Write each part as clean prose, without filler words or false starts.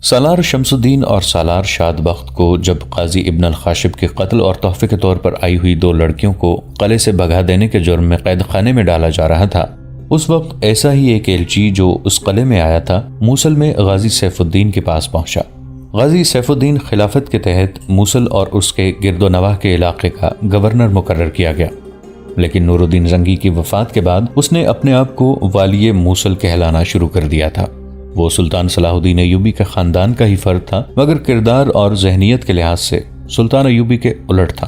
سالار شمس الدین اور سالار شاد بخت کو جب قاضی ابن الخاشب کے قتل اور تحفے کے طور پر آئی ہوئی 2 لڑکیوں کو قلعے سے بھگا دینے کے جرم میں قید خانے میں ڈالا جا رہا تھا، اس وقت ایسا ہی ایک ایلچی جو اس قلعے میں آیا تھا موصل میں غازی سیف الدین کے پاس پہنچا۔ غازی سیف الدین خلافت کے تحت موصل اور اس کے گرد و نواح کے علاقے کا گورنر مقرر کیا گیا، لیکن نور الدین زنگی کی وفات کے بعد اس نے اپنے آپ کو والی موصل کہلانا شروع کر دیا تھا۔ وہ سلطان صلاح الدین ایوبی کے خاندان کا ہی فرد تھا، مگر کردار اور ذہنیت کے لحاظ سے سلطان ایوبی کے الٹ تھا۔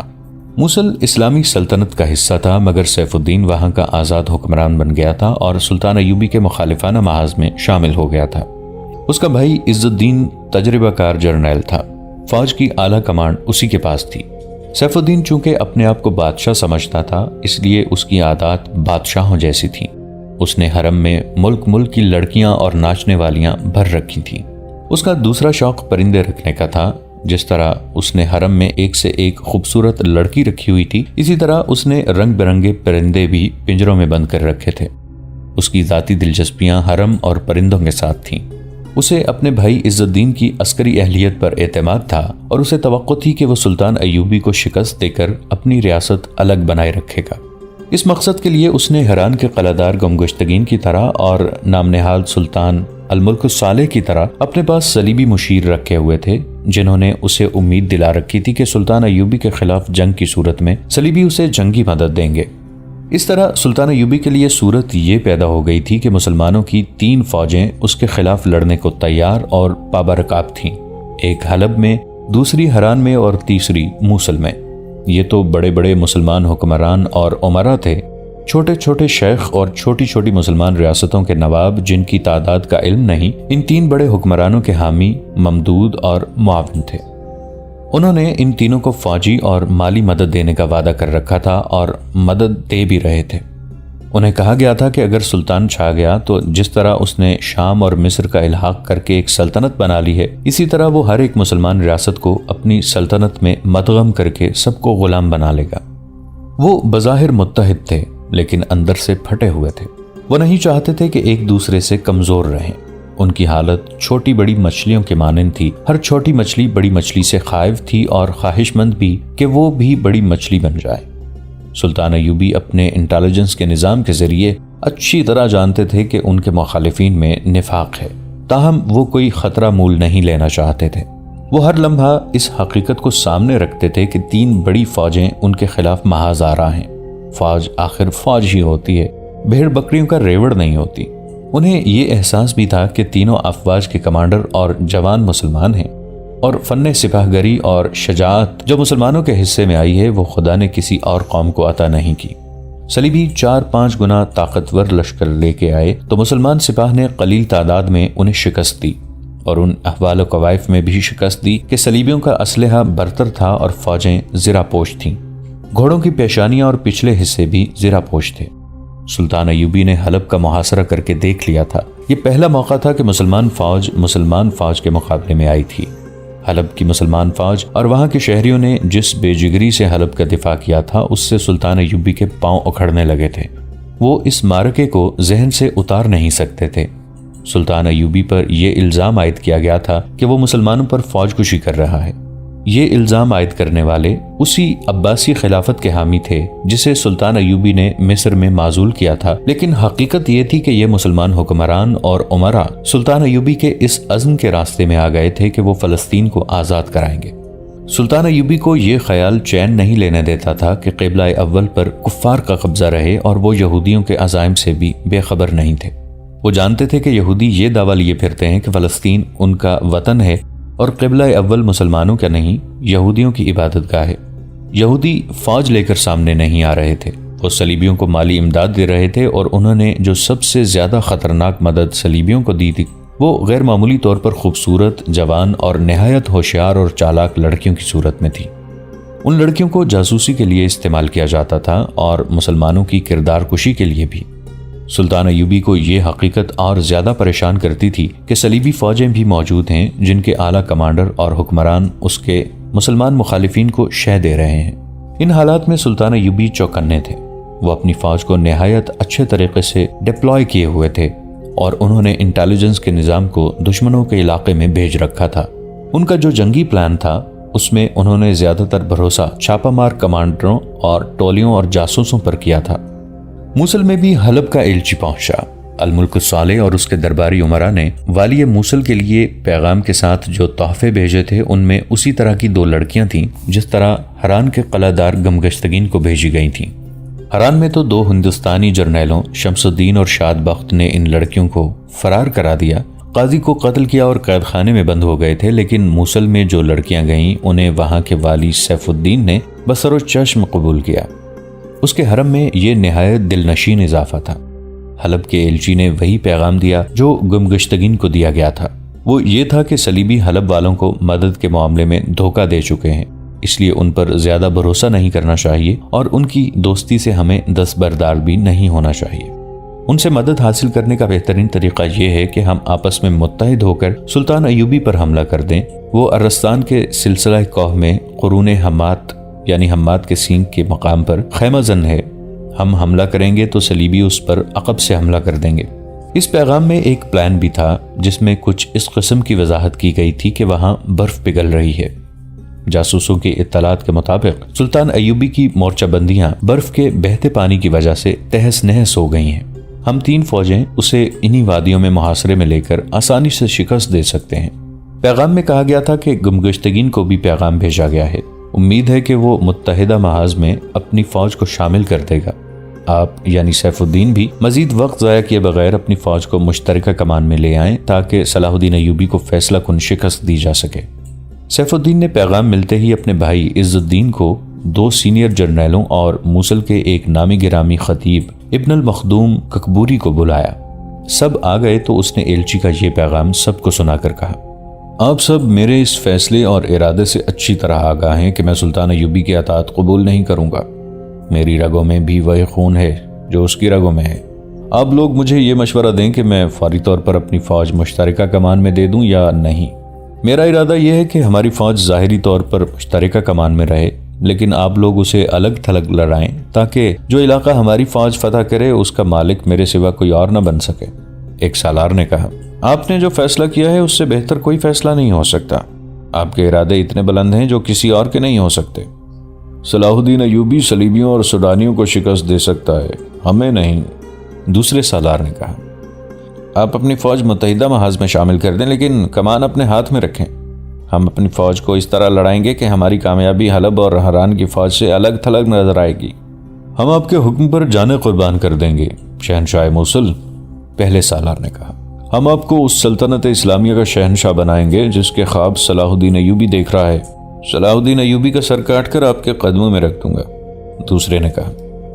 موصل اسلامی سلطنت کا حصہ تھا، مگر سیف الدین وہاں کا آزاد حکمران بن گیا تھا اور سلطان ایوبی کے مخالفانہ محاذ میں شامل ہو گیا تھا۔ اس کا بھائی عز الدین تجربہ کار جرنیل تھا، فوج کی اعلیٰ کمانڈ اسی کے پاس تھی۔ سیف الدین چونکہ اپنے آپ کو بادشاہ سمجھتا تھا، اس لیے اس کی عادات بادشاہوں جیسی تھیں۔ اس نے حرم میں ملک کی لڑکیاں اور ناچنے والیاں بھر رکھی تھیں۔ اس کا دوسرا شوق پرندے رکھنے کا تھا۔ جس طرح اس نے حرم میں ایک سے ایک خوبصورت لڑکی رکھی ہوئی تھی، اسی طرح اس نے رنگ برنگے پرندے بھی پنجروں میں بند کر رکھے تھے۔ اس کی ذاتی دلچسپیاں حرم اور پرندوں کے ساتھ تھیں۔ اسے اپنے بھائی عز الدین کی عسکری اہلیت پر اعتماد تھا اور اسے توقع تھی کہ وہ سلطان ایوبی کو شکست دے کر اپنی ریاست الگ بنائے رکھے گا۔ اس مقصد کے لیے اس نے ہران کے قلعہ دار گمگشتگین کی طرح اور نام نہاد سلطان الملک الصالح کی طرح اپنے پاس صلیبی مشیر رکھے ہوئے تھے، جنہوں نے اسے امید دلا رکھی تھی کہ سلطان ایوبی کے خلاف جنگ کی صورت میں صلیبی اسے جنگی مدد دیں گے۔ اس طرح سلطان ایوبی کے لیے صورت یہ پیدا ہو گئی تھی کہ مسلمانوں کی 3 فوجیں اس کے خلاف لڑنے کو تیار اور پابرکاب تھیں، ایک حلب میں، دوسری ہران میں اور تیسری موصل میں۔ یہ تو بڑے بڑے مسلمان حکمران اور امراء تھے، چھوٹے چھوٹے شیخ اور چھوٹی چھوٹی مسلمان ریاستوں کے نواب جن کی تعداد کا علم نہیں، ان 3 بڑے حکمرانوں کے حامی، ممدود اور معاون تھے۔ انہوں نے ان تینوں کو فوجی اور مالی مدد دینے کا وعدہ کر رکھا تھا اور مدد دے بھی رہے تھے۔ انہیں کہا گیا تھا کہ اگر سلطان چھا گیا تو جس طرح اس نے شام اور مصر کا الحاق کر کے ایک سلطنت بنا لی ہے، اسی طرح وہ ہر ایک مسلمان ریاست کو اپنی سلطنت میں مدغم کر کے سب کو غلام بنا لے گا۔ وہ بظاہر متحد تھے لیکن اندر سے پھٹے ہوئے تھے۔ وہ نہیں چاہتے تھے کہ ایک دوسرے سے کمزور رہیں۔ ان کی حالت چھوٹی بڑی مچھلیوں کے مانند تھی، ہر چھوٹی مچھلی بڑی مچھلی سے خائف تھی اور خواہش مند بھی کہ وہ بھی بڑی مچھلی بن جائے۔ سلطان ایوبی اپنے انٹیلیجنس کے نظام کے ذریعے اچھی طرح جانتے تھے کہ ان کے مخالفین میں نفاق ہے، تاہم وہ کوئی خطرہ مول نہیں لینا چاہتے تھے۔ وہ ہر لمحہ اس حقیقت کو سامنے رکھتے تھے کہ 3 بڑی فوجیں ان کے خلاف محاذ آرا ہیں۔ فوج آخر فوج ہی ہوتی ہے، بھیڑ بکریوں کا ریوڑ نہیں ہوتی۔ انہیں یہ احساس بھی تھا کہ تینوں افواج کے کمانڈر اور جوان مسلمان ہیں، اور فن سپاہ گری اور شجاعت جو مسلمانوں کے حصے میں آئی ہے وہ خدا نے کسی اور قوم کو عطا نہیں کی۔ صلیبی 4-5 گنا طاقتور لشکر لے کے آئے تو مسلمان سپاہ نے قلیل تعداد میں انہیں شکست دی، اور ان احوال و قوائف میں بھی شکست دی کہ صلیبیوں کا اسلحہ برتر تھا اور فوجیں زرہ پوش تھیں۔ گھوڑوں کی پیشانیاں اور پچھلے حصے بھی زرہ پوش تھے۔ سلطان ایوبی نے حلب کا محاصرہ کر کے دیکھ لیا تھا۔ یہ پہلا موقع تھا کہ مسلمان فوج کے مقابلے میں آئی تھی۔ حلب کی مسلمان فوج اور وہاں کے شہریوں نے جس بے جگری سے حلب کا دفاع کیا تھا، اس سے سلطان ایوبی کے پاؤں اکھڑنے لگے تھے۔ وہ اس معرکے کو ذہن سے اتار نہیں سکتے تھے۔ سلطان ایوبی پر یہ الزام عائد کیا گیا تھا کہ وہ مسلمانوں پر فوج کشی کر رہا ہے۔ یہ الزام عائد کرنے والے اسی عباسی خلافت کے حامی تھے جسے سلطان ایوبی نے مصر میں معزول کیا تھا، لیکن حقیقت یہ تھی کہ یہ مسلمان حکمران اور امراء سلطان ایوبی کے اس عزم کے راستے میں آ گئے تھے کہ وہ فلسطین کو آزاد کرائیں گے۔ سلطان ایوبی کو یہ خیال چین نہیں لینے دیتا تھا کہ قبلہ اول پر کفار کا قبضہ رہے، اور وہ یہودیوں کے عزائم سے بھی بے خبر نہیں تھے۔ وہ جانتے تھے کہ یہودی یہ دعویٰ لیے پھرتے ہیں کہ فلسطین ان کا وطن ہے اور قبلہ اول مسلمانوں کا نہیں، یہودیوں کی عبادت گاہ ہے۔ یہودی فوج لے کر سامنے نہیں آ رہے تھے، وہ صلیبیوں کو مالی امداد دے رہے تھے، اور انہوں نے جو سب سے زیادہ خطرناک مدد صلیبیوں کو دی تھی وہ غیر معمولی طور پر خوبصورت، جوان اور نہایت ہوشیار اور چالاک لڑکیوں کی صورت میں تھی۔ ان لڑکیوں کو جاسوسی کے لیے استعمال کیا جاتا تھا اور مسلمانوں کی کردار کشی کے لیے بھی۔ سلطان ایوبی کو یہ حقیقت اور زیادہ پریشان کرتی تھی کہ صلیبی فوجیں بھی موجود ہیں جن کے اعلیٰ کمانڈر اور حکمران اس کے مسلمان مخالفین کو شہ دے رہے ہیں۔ ان حالات میں سلطان ایوبی چوکنے تھے۔ وہ اپنی فوج کو نہایت اچھے طریقے سے ڈپلوائے کیے ہوئے تھے اور انہوں نے انٹیلیجنس کے نظام کو دشمنوں کے علاقے میں بھیج رکھا تھا۔ ان کا جو جنگی پلان تھا اس میں انہوں نے زیادہ تر بھروسہ چھاپہ مار کمانڈروں اور ٹولیوں اور جاسوسوں پر کیا تھا۔ موصل میں بھی حلب کا ایلچی پہنچا۔ الملک الصالح اور اس کے درباری امراء نے والی موصل کے لیے پیغام کے ساتھ جو تحفے بھیجے تھے ان میں اسی طرح کی 2 لڑکیاں تھیں جس طرح حران کے قلعہ دار گمگشتگین کو بھیجی گئی تھیں۔ حران میں تو 2 ہندوستانی جرنیلوں شمس الدین اور شاد بخت نے ان لڑکیوں کو فرار کرا دیا، قاضی کو قتل کیا اور قید خانے میں بند ہو گئے تھے، لیکن موصل میں جو لڑکیاں گئیں انہیں وہاں کے والی سیف الدین نے بصر و چشم قبول کیا۔ اس کے حرم میں یہ نہایت دل نشین اضافہ تھا۔ حلب کے ایلچی نے وہی پیغام دیا جو گمگشتگین کو دیا گیا تھا۔ وہ یہ تھا کہ صلیبی حلب والوں کو مدد کے معاملے میں دھوکہ دے چکے ہیں، اس لیے ان پر زیادہ بھروسہ نہیں کرنا چاہیے اور ان کی دوستی سے ہمیں دستبردار بھی نہیں ہونا چاہیے۔ ان سے مدد حاصل کرنے کا بہترین طریقہ یہ ہے کہ ہم آپس میں متحد ہو کر سلطان ایوبی پر حملہ کر دیں۔ وہ ارستان کے سلسلہ کوہ میں قرون حمات یعنی حمات کے سینگ کے مقام پر خیمہ زن ہے۔ ہم حملہ کریں گے تو صلیبی اس پر عقب سے حملہ کر دیں گے۔ اس پیغام میں ایک پلان بھی تھا جس میں کچھ اس قسم کی وضاحت کی گئی تھی کہ وہاں برف پگھل رہی ہے۔ جاسوسوں کی اطلاعات کے مطابق سلطان ایوبی کی مورچہ بندیاں برف کے بہتے پانی کی وجہ سے تہس نہس ہو گئی ہیں۔ ہم 3 فوجیں اسے انہی وادیوں میں محاصرے میں لے کر آسانی سے شکست دے سکتے ہیں۔ پیغام میں کہا گیا تھا کہ گمگشتگین کو بھی پیغام بھیجا گیا ہے۔ امید ہے کہ وہ متحدہ محاذ میں اپنی فوج کو شامل کر دے گا۔ آپ یعنی سیف الدین بھی مزید وقت ضائع کیے بغیر اپنی فوج کو مشترکہ کمان میں لے آئیں تاکہ صلاح الدین ایوبی کو فیصلہ کن شکست دی جا سکے۔ سیف الدین نے پیغام ملتے ہی اپنے بھائی عز الدین کو 2 سینئر جرنیلوں اور موصل کے ایک نامی گرامی خطیب ابن المخدوم ککبوری کو بلایا۔ سب آ گئے تو اس نے ایلچی کا یہ پیغام سب کو سنا کر کہا، آپ سب میرے اس فیصلے اور ارادے سے اچھی طرح آگاہ ہیں کہ میں سلطان ایوبی کی اطاعت قبول نہیں کروں گا۔ میری رگوں میں بھی وہی خون ہے جو اس کی رگوں میں ہے۔ آپ لوگ مجھے یہ مشورہ دیں کہ میں فوری طور پر اپنی فوج مشترکہ کمان میں دے دوں یا نہیں۔ میرا ارادہ یہ ہے کہ ہماری فوج ظاہری طور پر مشترکہ کمان میں رہے، لیکن آپ لوگ اسے الگ تھلگ لڑائیں تاکہ جو علاقہ ہماری فوج فتح کرے اس کا مالک میرے سوا کوئی اور نہ بن سکے۔ ایک سالار نے کہا، آپ نے جو فیصلہ کیا ہے اس سے بہتر کوئی فیصلہ نہیں ہو سکتا۔ آپ کے ارادے اتنے بلند ہیں جو کسی اور کے نہیں ہو سکتے۔ صلاح الدین ایوبی صلیبیوں اور سودانیوں کو شکست دے سکتا ہے، ہمیں نہیں۔ دوسرے سالار نے کہا، آپ اپنی فوج متحدہ محاذ میں شامل کر دیں لیکن کمان اپنے ہاتھ میں رکھیں۔ ہم اپنی فوج کو اس طرح لڑائیں گے کہ ہماری کامیابی حلب اور حران کی فوج سے الگ تھلگ نظر آئے گی۔ ہم آپ کے حکم پر جانیں قربان کر دیں گے شہنشاہ موصل، پہلے سالار نے کہا۔ ہم آپ کو اس سلطنت اسلامیہ کا شہنشاہ بنائیں گے جس کے خواب صلاح الدین ایوبی دیکھ رہا ہے۔ صلاح الدین ایوبی کا سر کاٹ کر آپ کے قدموں میں رکھ دوں گا۔ دوسرے نے کہا،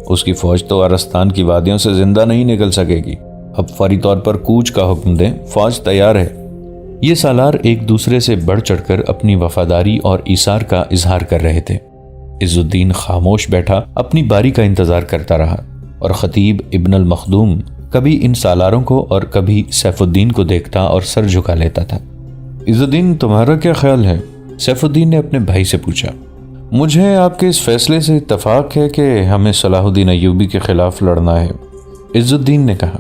اس کی فوج تو ارستان کی وادیوں سے زندہ نہیں نکل سکے گی، اب فوری طور پر کوچ کا حکم دیں، فوج تیار ہے۔ یہ سالار ایک دوسرے سے بڑھ چڑھ کر اپنی وفاداری اور ایثار کا اظہار کر رہے تھے۔ عز الدین خاموش بیٹھا اپنی باری کا انتظار کرتا رہا اور خطیب ابن المخدوم کبھی ان سالاروں کو اور کبھی سیف الدین کو دیکھتا اور سر جھکا لیتا تھا۔ عز الدین، تمہارا کیا خیال ہے؟ سیف الدین نے اپنے بھائی سے پوچھا۔ مجھے آپ کے اس فیصلے سے اتفاق ہے کہ ہمیں صلاح الدین ایوبی کے خلاف لڑنا ہے، عز الدین نے کہا،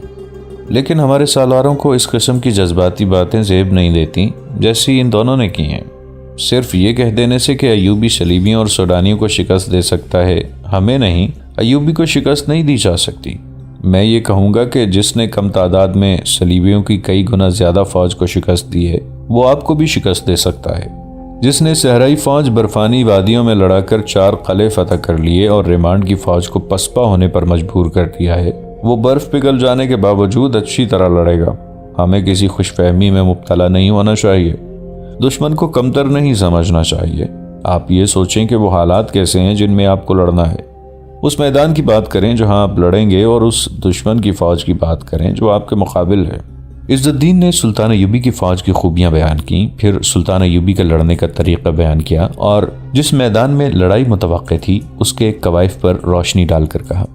لیکن ہمارے سالاروں کو اس قسم کی جذباتی باتیں زیب نہیں دیتی جیسی ان دونوں نے کی ہیں۔ صرف یہ کہہ دینے سے کہ ایوبی صلیبیوں اور سودانیوں کو شکست دے سکتا ہے، ہمیں نہیں، ایوبی کو شکست نہیں دی جا سکتی۔ میں یہ کہوں گا کہ جس نے کم تعداد میں صلیبیوں کی کئی گنا زیادہ فوج کو شکست دی ہے وہ آپ کو بھی شکست دے سکتا ہے۔ جس نے صحرائی فوج برفانی وادیوں میں لڑا کر 4 قلعے فتح کر لیے اور ریمانڈ کی فوج کو پسپا ہونے پر مجبور کر دیا ہے، وہ برف پگھل جانے کے باوجود اچھی طرح لڑے گا۔ ہمیں کسی خوش فہمی میں مبتلا نہیں ہونا چاہیے، دشمن کو کمتر نہیں سمجھنا چاہیے۔ آپ یہ سوچیں کہ وہ حالات کیسے ہیں جن میں آپ کو لڑنا ہے، اس میدان کی بات کریں جہاں آپ لڑیں گے اور اس دشمن کی فوج کی بات کریں جو آپ کے مقابل ہے۔ عز الدین نے سلطان ایوبی کی فوج کی خوبیاں بیان کی، پھر سلطان ایوبی کے لڑنے کا طریقہ بیان کیا اور جس میدان میں لڑائی متوقع تھی اس کے کوائف پر روشنی ڈال کر کہا،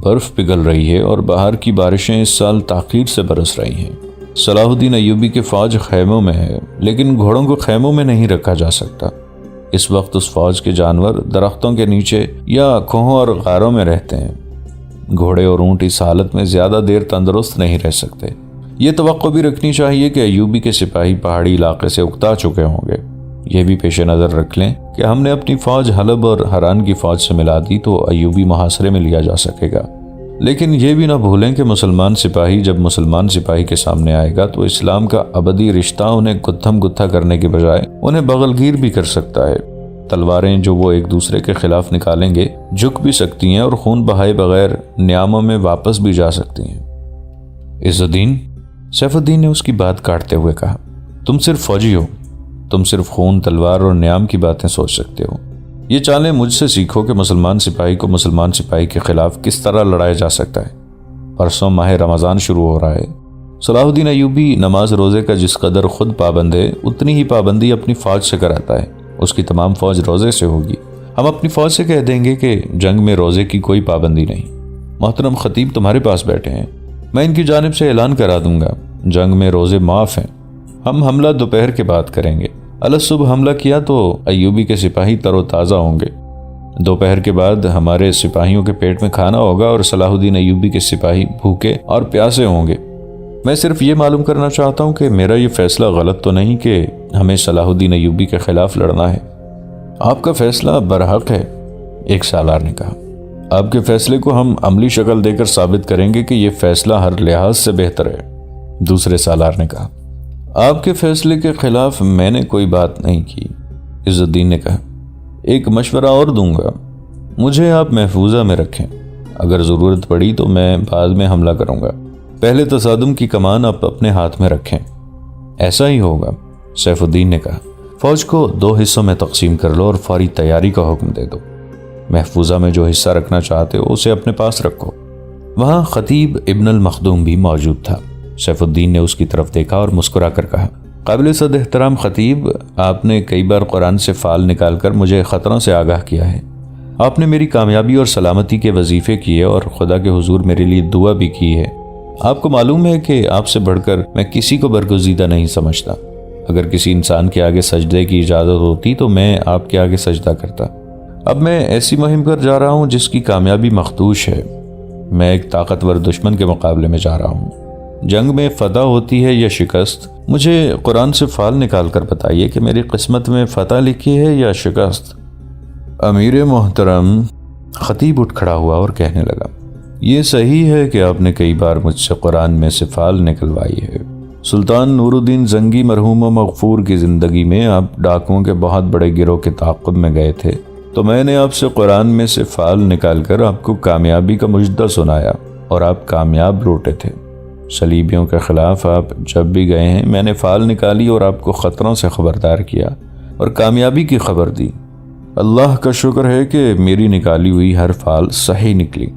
برف پگھل رہی ہے اور باہر کی بارشیں اس سال تاخیر سے برس رہی ہیں۔ صلاح الدین ایوبی کی فوج خیموں میں ہے لیکن گھوڑوں کو خیموں میں نہیں رکھا جا سکتا۔ اس وقت اس فوج کے جانور درختوں کے نیچے یا کھوہوں اور غاروں میں رہتے ہیں۔ گھوڑے اور اونٹ اس حالت میں زیادہ دیر تندرست نہیں رہ سکتے۔ یہ توقع بھی رکھنی چاہیے کہ ایوبی کے سپاہی پہاڑی علاقے سے اکتا چکے ہوں گے۔ یہ بھی پیش نظر رکھ لیں کہ ہم نے اپنی فوج حلب اور حران کی فوج سے ملا دی تو ایوبی محاصرے میں لیا جا سکے گا، لیکن یہ بھی نہ بھولیں کہ مسلمان سپاہی جب مسلمان سپاہی کے سامنے آئے گا تو اسلام کا ابدی رشتہ انہیں گتھم گتھا کرنے کے بجائے انہیں بغل گیر بھی کر سکتا ہے۔ تلواریں جو وہ ایک دوسرے کے خلاف نکالیں گے جھک بھی سکتی ہیں اور خون بہائے بغیر نیاموں میں واپس بھی جا سکتی ہیں۔ عز الدین، سیف الدین نے اس کی بات کاٹتے ہوئے کہا، تم صرف فوجی ہو، تم صرف خون، تلوار اور نیام کی باتیں سوچ سکتے ہو۔ یہ چالیں مجھ سے سیکھو کہ مسلمان سپاہی کو مسلمان سپاہی کے خلاف کس طرح لڑایا جا سکتا ہے۔ پرسوں ماہ رمضان شروع ہو رہا ہے۔ صلاح الدین ایوبی نماز روزے کا جس قدر خود پابند ہے اتنی ہی پابندی اپنی فوج سے کراتا ہے۔ اس کی تمام فوج روزے سے ہوگی۔ ہم اپنی فوج سے کہہ دیں گے کہ جنگ میں روزے کی کوئی پابندی نہیں۔ محترم خطیب تمہارے پاس بیٹھے ہیں، میں ان کی جانب سے اعلان کرا دوں گا، جنگ میں روزے معاف ہیں۔ ہم حملہ دوپہر کے بعد کریں گے۔ اگر صبح حملہ کیا تو ایوبی کے سپاہی تر و تازہ ہوں گے۔ دوپہر کے بعد ہمارے سپاہیوں کے پیٹ میں کھانا ہوگا اور صلاح الدین ایوبی کے سپاہی بھوکے اور پیاسے ہوں گے۔ میں صرف یہ معلوم کرنا چاہتا ہوں کہ میرا یہ فیصلہ غلط تو نہیں کہ ہمیں صلاح الدین ایوبی کے خلاف لڑنا ہے۔ آپ کا فیصلہ برحق ہے، ایک سالار نے کہا۔ آپ کے فیصلے کو ہم عملی شکل دے کر ثابت کریں گے کہ یہ فیصلہ ہر لحاظ سے بہتر ہے، دوسرے سالار نے کہا۔ آپ کے فیصلے کے خلاف میں نے کوئی بات نہیں کی، عز الدین نے کہا۔ ایک مشورہ اور دوں گا، مجھے آپ محفوظہ میں رکھیں، اگر ضرورت پڑی تو میں بعد میں حملہ کروں گا، پہلے تصادم کی کمان آپ اپنے ہاتھ میں رکھیں۔ ایسا ہی ہوگا، سیف الدین نے کہا۔ فوج کو 2 حصوں میں تقسیم کر لو اور فوری تیاری کا حکم دے دو۔ محفوظہ میں جو حصہ رکھنا چاہتے ہو اسے اپنے پاس رکھو۔ وہاں خطیب ابن المخدوم بھی موجود تھا۔ سیف الدین نے اس کی طرف دیکھا اور مسکرا کر کہا، قابل صد احترام خطیب، آپ نے کئی بار قرآن سے فال نکال کر مجھے خطروں سے آگاہ کیا ہے۔ آپ نے میری کامیابی اور سلامتی کے وظیفے کیے اور خدا کے حضور میرے لیے دعا بھی کی ہے۔ آپ کو معلوم ہے کہ آپ سے بڑھ کر میں کسی کو برگزیدہ نہیں سمجھتا۔ اگر کسی انسان کے آگے سجدے کی اجازت ہوتی تو میں آپ کے آگے سجدہ کرتا۔ اب میں ایسی مہم پر جا رہا ہوں جس کی کامیابی مخدوش ہے۔ میں ایک طاقتور دشمن کے مقابلے میں جا رہا ہوں۔ جنگ میں فتح ہوتی ہے یا شکست، مجھے قرآن سے فال نکال کر بتائیے کہ میری قسمت میں فتح لکھی ہے یا شکست۔ امیر محترم، خطیب اٹھ کھڑا ہوا اور کہنے لگا، یہ صحیح ہے کہ آپ نے کئی بار مجھ سے قرآن میں سے فال نکلوائی ہے۔ سلطان نور الدین زنگی مرحوم و مغفور کی زندگی میں آپ ڈاکوؤں کے بہت بڑے گروہ کے تعاقب میں گئے تھے، تو میں نے آپ سے قرآن میں سے فال نکال کر آپ کو کامیابی کا مجدہ سنایا اور آپ کامیاب لوٹے تھے۔ صلیبیوں کے خلاف آپ جب بھی گئے ہیں میں نے فال نکالی اور آپ کو خطروں سے خبردار کیا اور کامیابی کی خبر دی۔ اللہ کا شکر ہے کہ میری نکالی ہوئی ہر فال صحیح نکلی،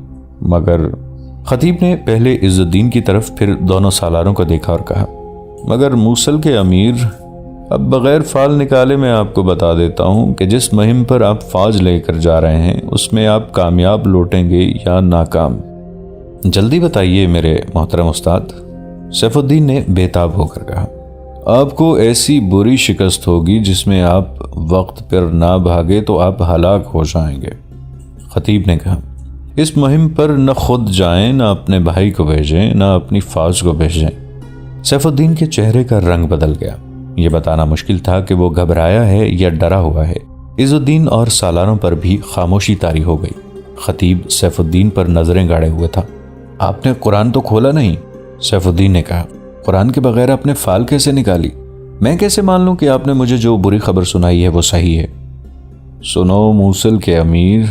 مگر خطیب نے پہلے عز الدین کی طرف پھر دونوں سالاروں کو دیکھا اور کہا، مگر موصل کے امیر، اب بغیر فال نکالے میں آپ کو بتا دیتا ہوں کہ جس مہم پر آپ فوج لے کر جا رہے ہیں اس میں آپ کامیاب لوٹیں گے یا ناکام؟ جلدی بتائیے میرے محترم استاد، سیف الدین نے بےتاب ہو کر کہا۔ آپ کو ایسی بری شکست ہوگی جس میں آپ وقت پر نہ بھاگے تو آپ ہلاک ہو جائیں گے، خطیب نے کہا۔ اس مہم پر نہ خود جائیں، نہ اپنے بھائی کو بھیجیں، نہ اپنی فوج کو بھیجیں۔ سیف الدین کے چہرے کا رنگ بدل گیا۔ یہ بتانا مشکل تھا کہ وہ گھبرایا ہے یا ڈرا ہوا ہے۔ عز الدین اور سالاروں پر بھی خاموشی طاری ہو گئی۔ خطیب سیف الدین پر نظریں گاڑے ہوئے تھا۔ آپ نے قرآن تو کھولا نہیں، سیف الدین نے کہا۔ قرآن کے بغیر آپ نے فال کیسے نکالی؟ میں کیسے مان لوں کہ آپ نے مجھے جو بری خبر سنائی ہے وہ صحیح ہے؟ سنو موصل کے امیر،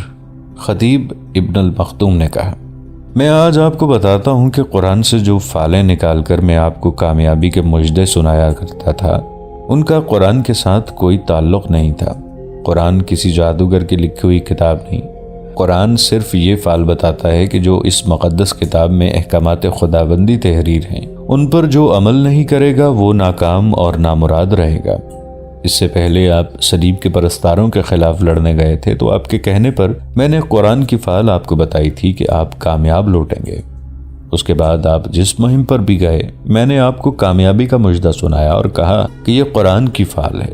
خطیب ابن المخدوم نے کہا، میں آج آپ کو بتاتا ہوں کہ قرآن سے جو فالیں نکال کر میں آپ کو کامیابی کے مجدے سنایا کرتا تھا ان کا قرآن کے ساتھ کوئی تعلق نہیں تھا۔ قرآن کسی جادوگر کی لکھی ہوئی کتاب نہیں۔ قرآن صرف یہ فال بتاتا ہے کہ جو اس مقدس کتاب میں احکامات خداوندی تحریر ہیں ان پر جو عمل نہیں کرے گا وہ ناکام اور نامراد رہے گا۔ اس سے پہلے آپ صلیب کے پرستاروں کے خلاف لڑنے گئے تھے تو آپ کے کہنے پر میں نے قرآن کی فال آپ کو بتائی تھی کہ آپ کامیاب لوٹیں گے۔ اس کے بعد آپ جس مہم پر بھی گئے میں نے آپ کو کامیابی کا مجدہ سنایا اور کہا کہ یہ قرآن کی فال ہے۔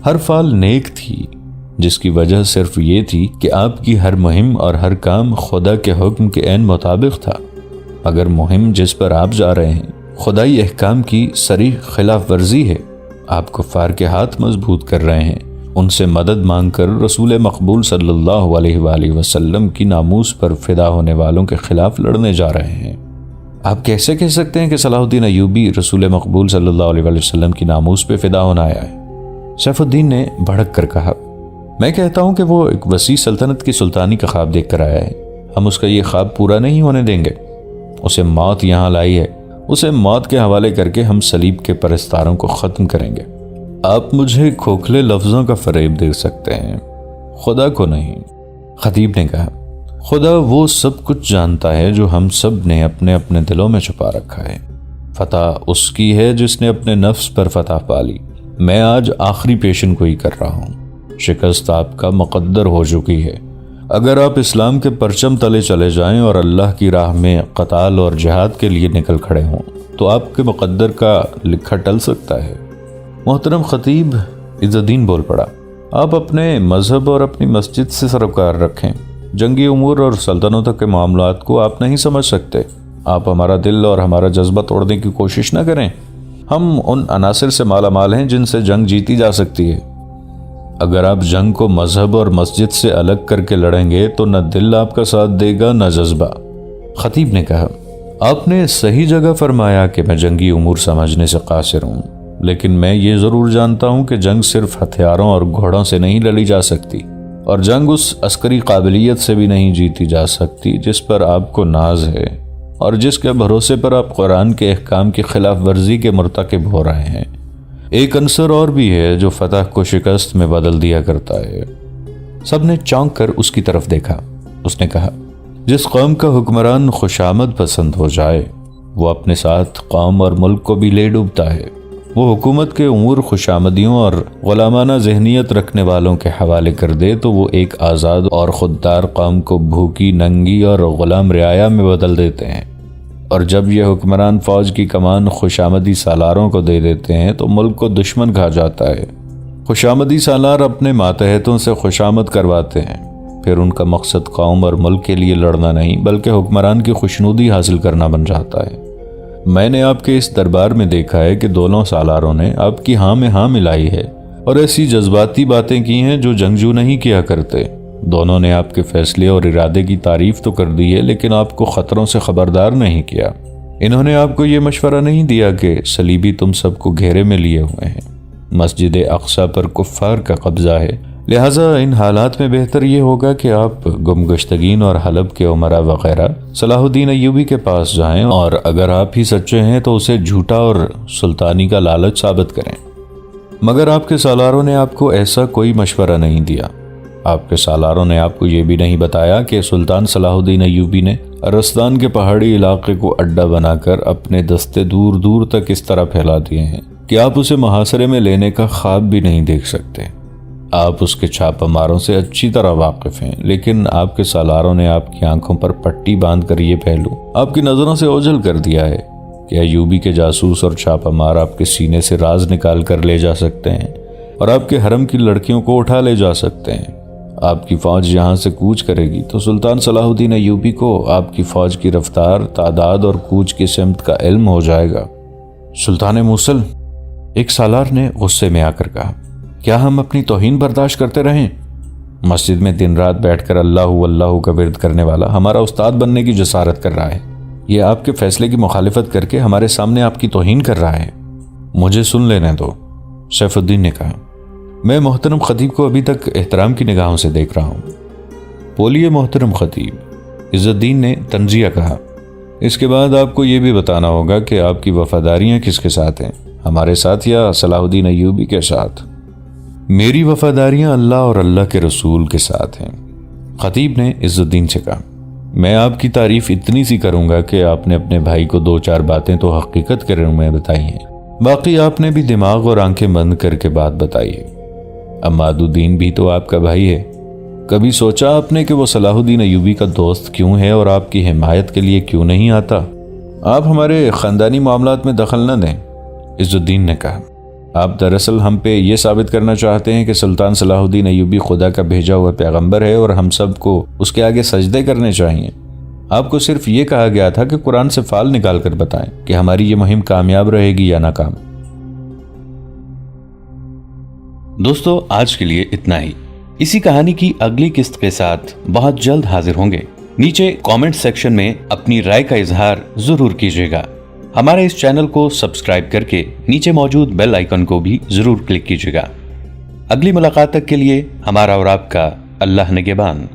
ہر فال نیک تھی، جس کی وجہ صرف یہ تھی کہ آپ کی ہر مہم اور ہر کام خدا کے حکم کے عین مطابق تھا۔ اگر مہم جس پر آپ جا رہے ہیں خدائی احکام کی صریح خلاف ورزی ہے۔ آپ کفار کے ہاتھ مضبوط کر رہے ہیں، ان سے مدد مانگ کر رسول مقبول صلی اللہ علیہ وآلہ وسلم کی ناموس پر فدا ہونے والوں کے خلاف لڑنے جا رہے ہیں۔ آپ کیسے کہہ سکتے ہیں کہ صلاح الدین ایوبی رسول مقبول صلی اللہ علیہ وآلہ وسلم کی ناموس پہ فدا ہونا آیا ہے؟ سیف الدین نے بھڑک کر کہا، میں کہتا ہوں کہ وہ ایک وسیع سلطنت کی سلطانی کا خواب دیکھ کر آیا ہے، ہم اس کا یہ خواب پورا نہیں ہونے دیں گے۔ اسے موت یہاں لائی ہے، اسے موت کے حوالے کر کے ہم صلیب کے پرستاروں کو ختم کریں گے۔ آپ مجھے کھوکھلے لفظوں کا فریب دے سکتے ہیں، خدا کو نہیں۔ خطیب نے کہا، خدا وہ سب کچھ جانتا ہے جو ہم سب نے اپنے اپنے دلوں میں چھپا رکھا ہے۔ فتح اس کی ہے جس نے اپنے نفس پر فتح پا لی۔ میں آج آخری پیشن گوئی کر رہا ہوں، شکست آپ کا مقدر ہو چکی ہے۔ اگر آپ اسلام کے پرچم تلے چلے جائیں اور اللہ کی راہ میں قتال اور جہاد کے لیے نکل کھڑے ہوں تو آپ کے مقدر کا لکھا ٹل سکتا ہے۔ محترم خطیب، عز الدین بول پڑا، آپ اپنے مذہب اور اپنی مسجد سے سروکار رکھیں، جنگی امور اور سلطنتوں کے معاملات کو آپ نہیں سمجھ سکتے۔ آپ ہمارا دل اور ہمارا جذبہ توڑنے کی کوشش نہ کریں۔ ہم ان عناصر سے مالا مال ہیں جن سے جنگ جیتی جا سکتی ہے۔ اگر آپ جنگ کو مذہب اور مسجد سے الگ کر کے لڑیں گے تو نہ دل آپ کا ساتھ دے گا نہ جذبہ۔ خطیب نے کہا، آپ نے صحیح جگہ فرمایا کہ میں جنگی امور سمجھنے سے قاصر ہوں، لیکن میں یہ ضرور جانتا ہوں کہ جنگ صرف ہتھیاروں اور گھوڑوں سے نہیں لڑی جا سکتی، اور جنگ اس عسکری قابلیت سے بھی نہیں جیتی جا سکتی جس پر آپ کو ناز ہے اور جس کے بھروسے پر آپ قرآن کے احکام کی خلاف ورزی کے مرتکب ہو رہے ہیں۔ ایک عنصر اور بھی ہے جو فتح کو شکست میں بدل دیا کرتا ہے۔ سب نے چونک کر اس کی طرف دیکھا۔ اس نے کہا، جس قوم کا حکمران خوشامد پسند ہو جائے وہ اپنے ساتھ قوم اور ملک کو بھی لے ڈوبتا ہے۔ وہ حکومت کے امور خوشامدیوں اور غلامانہ ذہنیت رکھنے والوں کے حوالے کر دے تو وہ ایک آزاد اور خوددار قوم کو بھوکی، ننگی اور غلام رعایا میں بدل دیتے ہیں، اور جب یہ حکمران فوج کی کمان خوشامدی سالاروں کو دے دیتے ہیں تو ملک کو دشمن کہا جاتا ہے۔ خوشامدی سالار اپنے ماتحتوں سے خوشامد کرواتے ہیں، پھر ان کا مقصد قوم اور ملک کے لیے لڑنا نہیں بلکہ حکمران کی خوشنودی حاصل کرنا بن جاتا ہے۔ میں نے آپ کے اس دربار میں دیکھا ہے کہ دونوں سالاروں نے آپ کی ہاں میں ہاں ملائی ہے اور ایسی جذباتی باتیں کی ہیں جو جنگجو نہیں کیا کرتے۔ دونوں نے آپ کے فیصلے اور ارادے کی تعریف تو کر دی ہے لیکن آپ کو خطروں سے خبردار نہیں کیا۔ انہوں نے آپ کو یہ مشورہ نہیں دیا کہ صلیبی تم سب کو گھیرے میں لیے ہوئے ہیں، مسجد اقصی پر کفار کا قبضہ ہے، لہٰذا ان حالات میں بہتر یہ ہوگا کہ آپ گمگشتگین اور حلب کے عمرا وغیرہ صلاح الدین ایوبی کے پاس جائیں، اور اگر آپ ہی سچے ہیں تو اسے جھوٹا اور سلطانی کا لالچ ثابت کریں۔ مگر آپ کے سالاروں نے آپ کو ایسا کوئی مشورہ نہیں دیا۔ آپ کے سالاروں نے آپ کو یہ بھی نہیں بتایا کہ سلطان صلاح الدین ایوبی نے ارستان کے پہاڑی علاقے کو اڈا بنا کر اپنے دستے دور دور تک اس طرح پھیلا دیے ہیں کہ آپ اسے محاصرے میں لینے کا خواب بھی نہیں دیکھ سکتے۔ آپ اس کے چھاپہ ماروں سے اچھی طرح واقف ہیں، لیکن آپ کے سالاروں نے آپ کی آنکھوں پر پٹی باندھ کر یہ پہلو آپ کی نظروں سے اوجھل کر دیا ہے کہ ایوبی کے جاسوس اور چھاپہ مار آپ کے سینے سے راز نکال کر لے جا سکتے ہیں اور آپ کے حرم کی لڑکیوں کو اٹھا لے جا سکتے ہیں۔ آپ کی فوج یہاں سے کوچ کرے گی تو سلطان صلاح الدین ایوبی کو آپ کی فوج کی رفتار، تعداد اور کوچ کی سمت کا علم ہو جائے گا۔ سلطان موصل، ایک سالار نے غصے میں آ کر کہا، کیا ہم اپنی توہین برداشت کرتے رہیں؟ مسجد میں دن رات بیٹھ کر اللہ کا ورد کرنے والا ہمارا استاد بننے کی جسارت کر رہا ہے، یہ آپ کے فیصلے کی مخالفت کر کے ہمارے سامنے آپ کی توہین کر رہا ہے۔ مجھے سن لینے دو، سیف الدین نے کہا۔ میں محترم خطیب کو ابھی تک احترام کی نگاہوں سے دیکھ رہا ہوں۔ بولیے محترم خطیب، عز الدین نے تنزیہ کہا۔ اس کے بعد آپ کو یہ بھی بتانا ہوگا کہ آپ کی وفاداریاں کس کے ساتھ ہیں، ہمارے ساتھ یا صلاح الدین ایوبی کے ساتھ؟ میری وفاداریاں اللہ اور اللہ کے رسول کے ساتھ ہیں، خطیب نے عز الدین سے کہا۔ میں آپ کی تعریف اتنی سی کروں گا کہ آپ نے اپنے بھائی کو 2-4 باتیں تو حقیقت کے رنگ میں بتائی ہیں، باقی آپ نے بھی دماغ اور آنکھیں بند کر کے بات بتائی ہے۔ عماد الدین بھی تو آپ کا بھائی ہے، کبھی سوچا آپ نے کہ وہ صلاح الدین ایوبی کا دوست کیوں ہے اور آپ کی حمایت کے لیے کیوں نہیں آتا؟ آپ ہمارے خاندانی معاملات میں دخل نہ دیں، عز الدین نے کہا۔ آپ دراصل ہم پہ یہ ثابت کرنا چاہتے ہیں کہ سلطان صلاح الدین ایوبی خدا کا بھیجا ہوا پیغمبر ہے اور ہم سب کو اس کے آگے سجدے کرنے چاہیے۔ آپ کو صرف یہ کہا گیا تھا کہ قرآن سے فال نکال کر بتائیں کہ ہماری یہ مہم کامیاب رہے گی یا ناکام۔ دوستو، آج کے لیے اتنا ہی۔ اسی کہانی کی اگلی قسط کے ساتھ بہت جلد حاضر ہوں گے۔ نیچے کامنٹ سیکشن میں اپنی رائے کا اظہار ضرور کیجیے گا۔ ہمارے اس چینل کو سبسکرائب کر کے نیچے موجود بیل آئیکن کو بھی ضرور کلک کیجیے گا۔ اگلی ملاقات تک کے لیے ہمارا اور آپ کا اللہ نگہبان۔